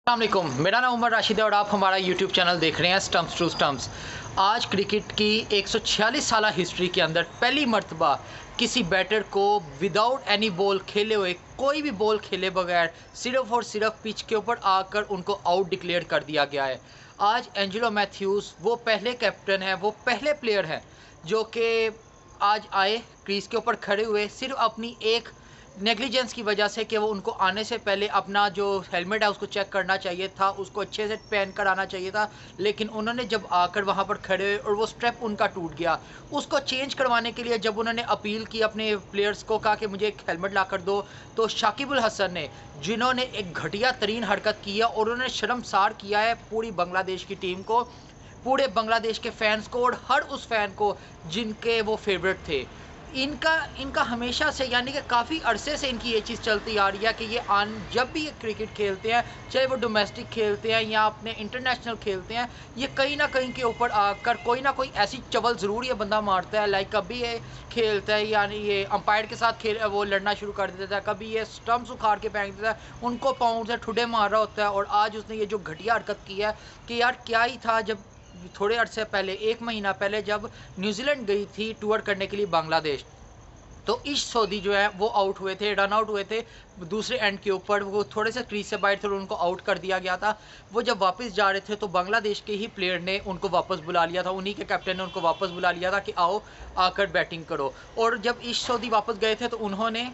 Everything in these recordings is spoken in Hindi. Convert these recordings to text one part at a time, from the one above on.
अस्सलामुअलैकुम, मेरा नाम उमर राशिद है और आप हमारा यूट्यूब चैनल देख रहे हैं स्टम्प्स टू स्टम्प्स। आज क्रिकेट की 146 साल हिस्ट्री के अंदर पहली मर्तबा किसी बैटर को विदाउट एनी बॉल खेले हुए, कोई भी बॉल खेले बगैर सिर्फ और सिर्फ पिच के ऊपर आकर उनको आउट डिक्लेयर कर दिया गया है। आज एंजेलो मैथ्यूज़ वो पहले कैप्टन हैं, वो पहले प्लेयर हैं जो कि आज आए क्रीज के ऊपर खड़े हुए सिर्फ अपनी एक नेग्लिजेंस की वजह से कि वो उनको आने से पहले अपना जो हेलमेट है उसको चेक करना चाहिए था, उसको अच्छे से पहन कर आना चाहिए था। लेकिन उन्होंने जब आकर वहाँ पर खड़े हुए और वो स्ट्रेप उनका टूट गया, उसको चेंज करवाने के लिए जब उन्होंने अपील की अपने प्लेयर्स को, कहा कि मुझे एक हेलमेट ला कर दो, तो शाकिब अल हसन ने, जिन्होंने एक घटिया तरीन हरकत की है और उन्होंने शर्मसार किया है पूरी बांग्लादेश की टीम को, पूरे बांग्लादेश के फैंस को और हर उस फैन को जिनके वो फेवरेट थे। इनका इनका हमेशा से, यानी कि काफ़ी अरसे से इनकी ये चीज़ चलती आ रही है कि ये जब भी ये क्रिकेट खेलते हैं, चाहे वो डोमेस्टिक खेलते हैं या अपने इंटरनेशनल खेलते हैं, ये कहीं ना कहीं के ऊपर आकर कोई ना कोई ऐसी चवल ज़रूर ये बंदा मारता है। लाइक कभी ये खेलता है, यानी ये अंपायर के साथ वो लड़ना शुरू कर देता है, कभी ये स्टम्प्स उखाड़ के फेंक देता है, उनको पाउंड से ठुडे मार रहा होता है। और आज उसने ये जो घटिया हरकत की है कि यार क्या ही था, जब थोड़े अरसे पहले, एक महीना पहले, जब न्यूजीलैंड गई थी टूर करने के लिए बांग्लादेश, तो इश सऊदी जो है वो आउट हुए थे, रन आउट हुए थे दूसरे एंड के ऊपर, वो थोड़े से क्रीज से बाहर थे और उनको आउट कर दिया गया था। वो जब वापस जा रहे थे तो बांग्लादेश के ही प्लेयर ने उनको वापस बुला लिया था, उन्हीं के कैप्टन ने उनको वापस बुला लिया था कि आओ आकर बैटिंग करो। और जब इश सऊदी वापस गए थे तो उन्होंने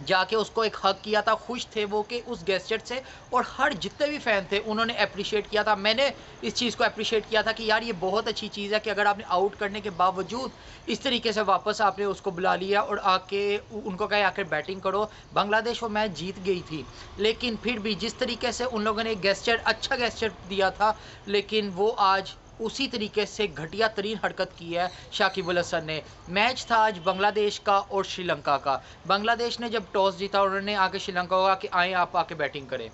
जाके उसको एक हक किया था, खुश थे वो कि उस गेस्चर से, और हर जितने भी फ़ैन थे उन्होंने अप्रिशिएट किया था। मैंने इस चीज़ को अप्रिशिएट किया था कि यार ये बहुत अच्छी चीज़ है कि अगर आपने आउट करने के बावजूद इस तरीके से वापस आपने उसको बुला लिया और आके उनको कहे आकर बैटिंग करो। बांग्लादेश वो मैच जीत गई थी, लेकिन फिर भी जिस तरीके से उन लोगों ने गेस्चर, अच्छा गेस्चर दिया था, लेकिन वो आज उसी तरीके से घटिया तरीन हरकत की है शाकिब अल हसन ने। मैच था आज बांग्लादेश का और श्रीलंका का। बांग्लादेश ने जब टॉस जीता, उन्होंने आके श्रीलंका को कहा कि आएँ आप आके बैटिंग करें।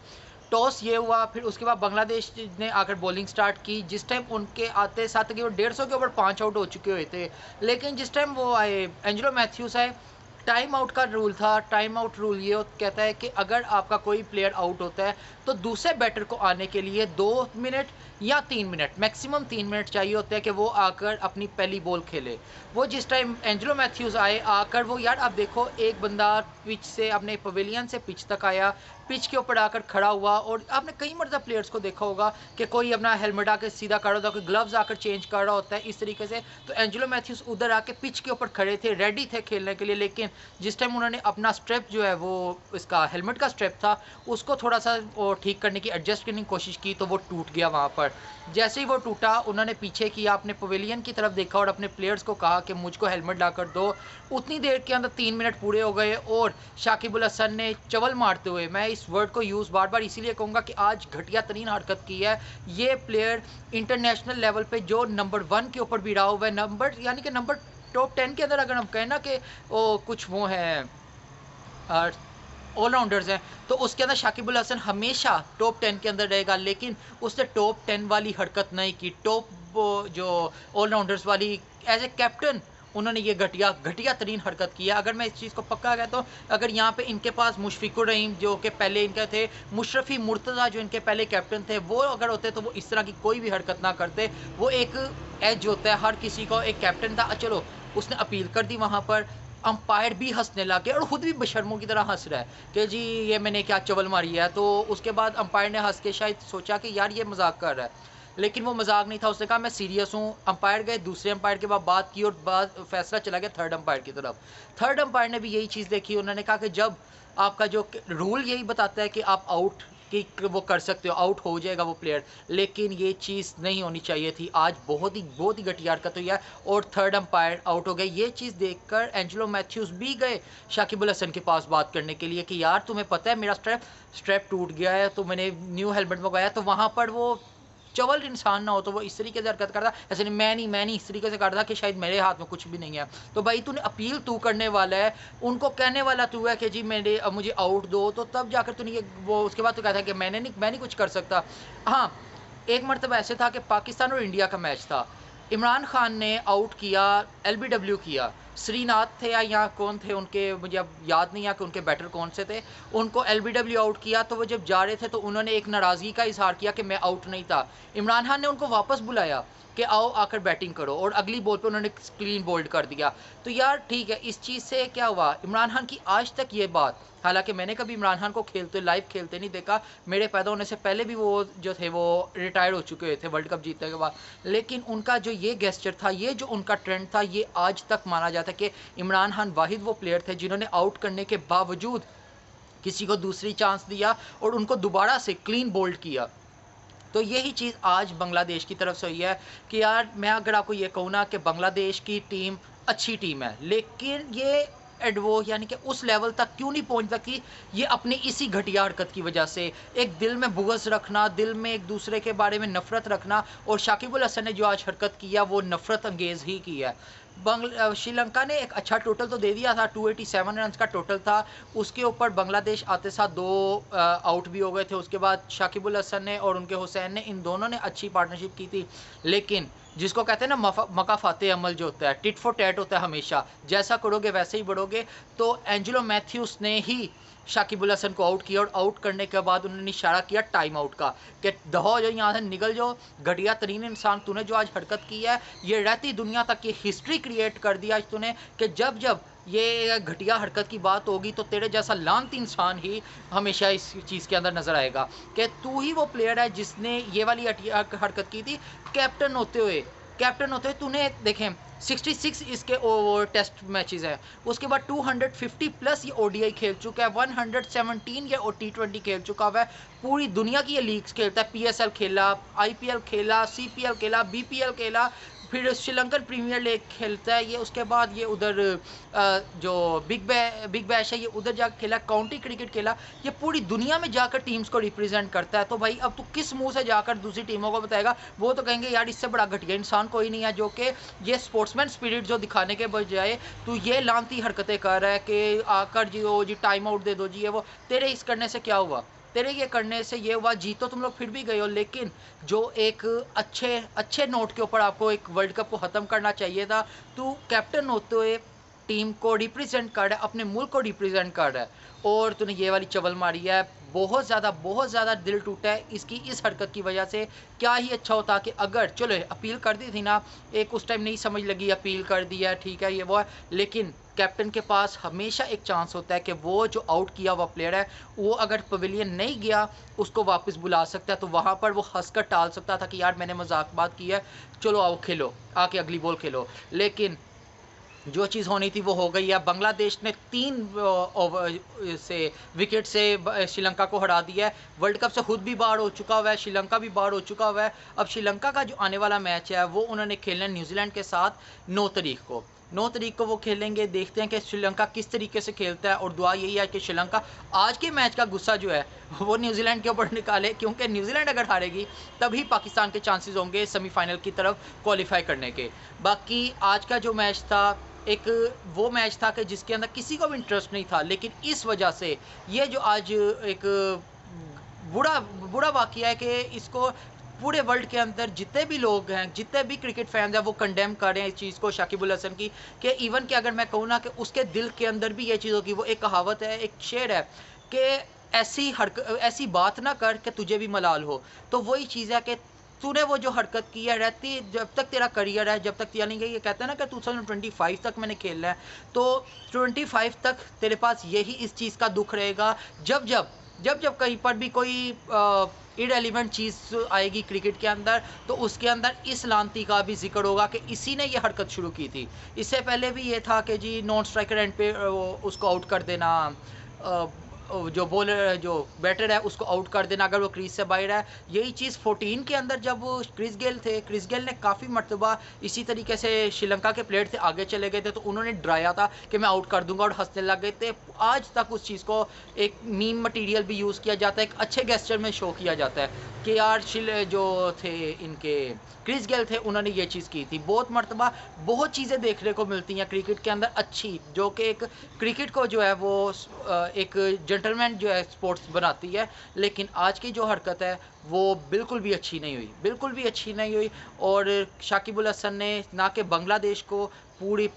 टॉस ये हुआ, फिर उसके बाद बांग्लादेश ने आकर बॉलिंग स्टार्ट की। जिस टाइम उनके आते साथ तकरीबन 150 के ऊपर 5 आउट हो चुके हुए थे, लेकिन जिस टाइम वो आए, एंजेलो मैथ्यूज़ आए, टाइम आउट का रूल था। टाइम आउट रूल ये कहता है कि अगर आपका कोई प्लेयर आउट होता है तो दूसरे बैटर को आने के लिए 2 मिनट या 3 मिनट, मैक्सिमम 3 मिनट चाहिए होते हैं कि वो आकर अपनी पहली बॉल खेले। वो जिस टाइम एंजेलो मैथ्यूज़ आए, आकर वो, यार आप देखो, एक बंदा पिच से, अपने पवेलियन से पिच तक आया, पिच के ऊपर आकर खड़ा हुआ, और आपने कई मरतबा प्लेयर्स को देखा होगा कि कोई अपना हेलमेट आकर सीधा कर रहा होता है, कोई ग्लव्स आकर चेंज कर रहा होता है इस तरीके से। तो एंजेलो मैथ्यूज़ उधर आके पिच के ऊपर खड़े थे, रेडी थे खेलने के लिए, लेकिन जिस टाइम उन्होंने अपना स्ट्रेप जो है, वो इसका हेलमेट का स्ट्रेप था, उसको थोड़ा सा वो ठीक करने की, एडजस्ट करने की कोशिश की, तो वो टूट गया वहाँ पर। जैसे ही वो टूटा, उन्होंने पीछे किया, अपने पवेलियन की तरफ देखा और अपने प्लेयर्स को कहा कि मुझको हेलमेट ला कर दो। उतनी देर के अंदर 3 मिनट पूरे हो गए और शाकिब अल हसन ने चवल मारते हुए, मैं इस वर्ड को यूज़ बार बार इसीलिए कहूँगा कि आज घटिया तरीन हरकत की है। ये प्लेयर इंटरनेशनल लेवल पे जो नंबर 1 के ऊपर भी रहा हुआ है, नंबर, यानी कि नंबर टॉप 10 के अंदर अगर हम कहें ना कि वो कुछ वो हैं ऑलराउंडर्स हैं, तो उसके अंदर शाकिब अल हसन हमेशा टॉप 10 के अंदर रहेगा। लेकिन उसने टॉप 10 वाली हरकत नहीं की, टॉप जो ऑलराउंडर्स वाली, एज ए कैप्टन उन्होंने ये घटिया घटिया तरीन हरकत की है। अगर मैं इस चीज़ को पक्का कहता हूँ, अगर यहाँ पे इनके पास मुशफिकुर रहीम जो कि पहले इनके थे, मुशरफी मुर्तज़ा जो इनके पहले कैप्टन थे, वो अगर होते तो वो इस तरह की कोई भी हरकत ना करते। वो एक एज होता है हर किसी को, एक कैप्टन था, चलो उसने अपील कर दी वहाँ पर, अंपायर भी हंसने लगे और ख़ुद भी बेशर्मों की तरह हंस रहा है कि जी ये मैंने क्या चवल मारी है। तो उसके बाद अंपायर ने हंस के शायद सोचा कि यार ये मजाक कर रहा है, लेकिन वो मजाक नहीं था, उसने कहा मैं सीरियस हूँ। अंपायर गए, दूसरे अंपायर के बाद बात की और बाद फैसला चला गया थर्ड अंपायर की तरफ। थर्ड अंपायर ने भी यही चीज़ देखी, उन्होंने कहा कि जब आपका जो रूल यही बताता है कि आप आउट कि वो कर सकते हो, आउट हो जाएगा वो प्लेयर, लेकिन ये चीज़ नहीं होनी चाहिए थी। आज बहुत ही घटिया हरकत हुई है और थर्ड अंपायर आउट हो गए। ये चीज़ देखकर एंजेलो मैथ्यूज़ भी गए शाकिब अल हसन के पास बात करने के लिए कि यार तुम्हें पता है मेरा स्ट्रेप टूट गया है, तो मैंने न्यू हेलमेट मंगवाया। तो वहाँ पर वो चवल इंसान ना हो तो वो इस तरीके से हरकत करता, ऐसे नहीं मैं नहीं इस तरीके से करता कि शायद मेरे हाथ में कुछ भी नहीं है। तो भाई तूने अपील तू करने वाला है, उनको कहने वाला तू है कि जी मुझे आउट दो, तो तब जाकर तूने ये वो उसके बाद तो कहता है कि मैं नहीं कुछ कर सकता। हाँ, एक मरतबा ऐसे था कि पाकिस्तान और इंडिया का मैच था, इमरान खान ने आउट किया, एलबीडब्ल्यू किया, श्रीनाथ थे या कौन थे उनके, मुझे अब याद नहीं है कि उनके बैटर कौन से थे, उनको एलबीडब्ल्यू आउट किया। तो वो जब जा रहे थे तो उन्होंने एक नाराज़गी का इजहार किया कि मैं आउट नहीं था। इमरान खान ने उनको वापस बुलाया कि आओ आकर बैटिंग करो, और अगली बॉल पे उन्होंने क्लीन बोल्ड कर दिया। तो यार ठीक है, इस चीज़ से क्या हुआ, इमरान खान की आज तक ये बात, हालांकि मैंने कभी इमरान खान को खेलते लाइव खेलते नहीं देखा, मेरे पैदा होने से पहले भी वो जो थे वो रिटायर हो चुके थे वर्ल्ड कप जीतने के बाद, लेकिन उनका जो ये गेस्चर था, ये जो उनका ट्रेंड था, ये आज तक माना जाता है कि इमरान खान वाहिद वो प्लेयर थे जिन्होंने आउट करने के बावजूद किसी को दूसरी चांस दिया और उनको दोबारा से क्लीन बोल्ड किया। तो यही चीज़ आज बांग्लादेश की तरफ से हुई है कि यार मैं अगर आपको ये कहूँ ना कि बांग्लादेश की टीम अच्छी टीम है, लेकिन ये एडवो यानी कि उस लेवल तक क्यों नहीं पहुंच सकती, ये अपनी इसी घटिया हरकत की वजह से, एक दिल में बुग़्ज़ रखना, दिल में एक दूसरे के बारे में नफ़रत रखना, और शाकिबुल हसन ने जो आज हरकत की है वो नफ़रत अंगेज़ ही की है। श्रीलंका ने एक अच्छा टोटल तो दे दिया था, 287 रन का टोटल था, उसके ऊपर बांग्लादेश आते साथ 2 आउट भी हो गए थे। उसके बाद शाकिबुल हसन ने और उनके हुसैन ने, इन दोनों ने अच्छी पार्टनरशिप की थी, लेकिन जिसको कहते हैं ना मकाफाते अमल जो होता है, टिट फॉर टैट होता है, हमेशा जैसा करोगे वैसे ही बढ़ोगे। तो एंजेलो मैथ्यूस ने ही शाकिबुल हसन को आउट किया, और आउट करने के बाद उन्होंने इशारा किया टाइम आउट का कि दहो जो यहाँ से निकल जाओ, घटिया तरीन इंसान तूने जो आज हरकत की है, ये रहती दुनिया तक ये हिस्ट्री क्रिएट कर दिया आज तूने, कि जब जब ये घटिया हरकत की बात होगी तो तेरे जैसा लानती इंसान ही हमेशा इस चीज़ के अंदर नजर आएगा कि तू ही वो प्लेयर है जिसने ये वाली हरकत की थी कैप्टन होते हुए। कैप्टन होते हुए तूने देखें 66 इसके टेस्ट मैचेस हैं, उसके बाद 250 प्लस ये ओडीआई खेल चुका है, 117 ये T20 खेल चुका हुआ है, पूरी दुनिया की ये लीग्स खेलता है, पीएसएल खेला, आईपीएल खेला, सीपीएल खेला, बीपीएल खेला, फिर श्रीलंकन प्रीमियर लीग खेलता है ये, उसके बाद ये उधर जो बिग बैश है ये उधर जाकर खेला, काउंटी क्रिकेट खेला, ये पूरी दुनिया में जाकर टीम्स को रिप्रेजेंट करता है। तो भाई अब तू किस मुंह से जाकर दूसरी टीमों को बताएगा, वो तो कहेंगे यार इससे बड़ा घटिया इंसान कोई नहीं है, जो कि ये स्पोर्ट्समैन स्पिरिट जो दिखाने के बजाय तू ये लानती हरकतें कर रहा है कि आकर जी टाइम आउट दे दो जी, ये वो, तेरे इस करने से क्या हुआ, तेरे ये करने से ये हुआ, जीतो तुम लोग फिर भी गए हो, लेकिन जो एक अच्छे नोट के ऊपर आपको एक वर्ल्ड कप को ख़त्म करना चाहिए था, तू कैप्टन होते हुए टीम को रिप्रेजेंट कर रहा है, अपने मुल्क को रिप्रेजेंट कर रहा है, और तूने ये वाली चवल मारी है। बहुत ज़्यादा दिल टूटा है इसकी इस हरकत की वजह से। क्या ही अच्छा होता कि अगर चलो अपील कर दी थी ना, एक उस टाइम नहीं समझ लगी, अपील कर दिया ठीक है ये वो है, लेकिन कैप्टन के पास हमेशा एक चांस होता है कि वो जो आउट किया हुआ प्लेयर है वो अगर पवेलियन नहीं गया उसको वापस बुला सकता है, तो वहाँ पर वो हंसकर टाल सकता था कि यार मैंने मजाक बात की है, चलो आओ खेलो, आके अगली बॉल खेलो। लेकिन जो चीज़ होनी थी वो हो गई है। बांग्लादेश ने 3 ओवर से विकेट से श्रीलंका को हरा दिया है। वर्ल्ड कप से खुद भी बाहर हो चुका हुआ है, श्रीलंका भी बाहर हो चुका हुआ है। अब श्रीलंका का जो आने वाला मैच है वो उन्होंने खेलना है न्यूजीलैंड के साथ 9 तारीख को। 9 तारीख को वो खेलेंगे, देखते हैं कि श्रीलंका किस तरीके से खेलता है, और दुआ यही है कि श्रीलंका आज के मैच का गुस्सा जो है वो न्यूजीलैंड के ऊपर निकाले, क्योंकि न्यूजीलैंड अगर हारेगी तभी पाकिस्तान के चांसेस होंगे सेमीफाइनल की तरफ क्वालिफाई करने के। बाकी आज का जो मैच था एक वो मैच था कि जिसके अंदर किसी को भी इंटरेस्ट नहीं था, लेकिन इस वजह से ये जो आज एक बुरा वाक़या है कि इसको पूरे वर्ल्ड के अंदर जितने भी लोग हैं, जितने भी क्रिकेट फैंस हैं, वो कंडेम कर रहे हैं इस चीज़ को शाकिबुल हसन की, कि इवन कि अगर मैं कहूँ ना कि उसके दिल के अंदर भी ये चीज़ होगी। वो एक कहावत है, एक शेर है कि ऐसी बात ना कर कि तुझे भी मलाल हो। तो वही चीज़ है कि तूने वो जो हरकत की है, रहती जब तक तेरा करियर है, जब तक यानी कि ये कहते हैं ना कि 2025 तक मैंने खेलना है, तो 25 तक तेरे पास यही इस चीज़ का दुख रहेगा। जब कहीं पर भी कोई इररिलेवेंट चीज़ आएगी क्रिकेट के अंदर, तो उसके अंदर इस लानती का भी जिक्र होगा कि इसी ने ये हरकत शुरू की थी। इससे पहले भी ये था कि जी नॉन स्ट्राइकर एंड पे उसको आउट कर देना, जो बॉलर जो बैटर है उसको आउट कर देना अगर वो क्रीज से बाहर है। यही चीज़ 14 के अंदर जब क्रिस गेल थे, क्रिस गेल ने काफ़ी मरतबा इसी तरीके से श्रीलंका के प्लेयर थे आगे चले गए थे, तो उन्होंने डराया था कि मैं आउट कर दूंगा और हंसने लग गए थे। आज तक उस चीज़ को एक मीम मटीरियल भी यूज़ किया जाता है, एक अच्छे गेस्चर में शो किया जाता है कि यार जो थे इनके क्रिस गेल थे, उन्होंने ये चीज़ की थी। बहुत मरतबा बहुत चीज़ें देखने को मिलती हैं क्रिकेट के अंदर अच्छी, जो कि एक क्रिकेट को जो है वो एक जेंटलमैन जो है स्पोर्ट्स बनाती है। लेकिन आज की जो हरकत है वो बिल्कुल भी अच्छी नहीं हुई, बिल्कुल भी अच्छी नहीं हुई। और शाकिबुल हसन ने ना कि बांग्लादेश को पूरे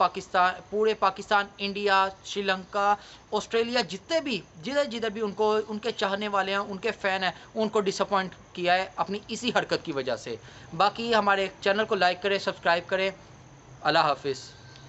पाकिस्तान, इंडिया, श्रीलंका, ऑस्ट्रेलिया, जिधर जिधर भी उनको उनके चाहने वाले हैं, उनके फ़ैन हैं, उनको डिसअपॉइंट किया है अपनी इसी हरकत की वजह से। बाकी हमारे चैनल को लाइक करें, सब्सक्राइब करें। अल्लाह हाफिज़।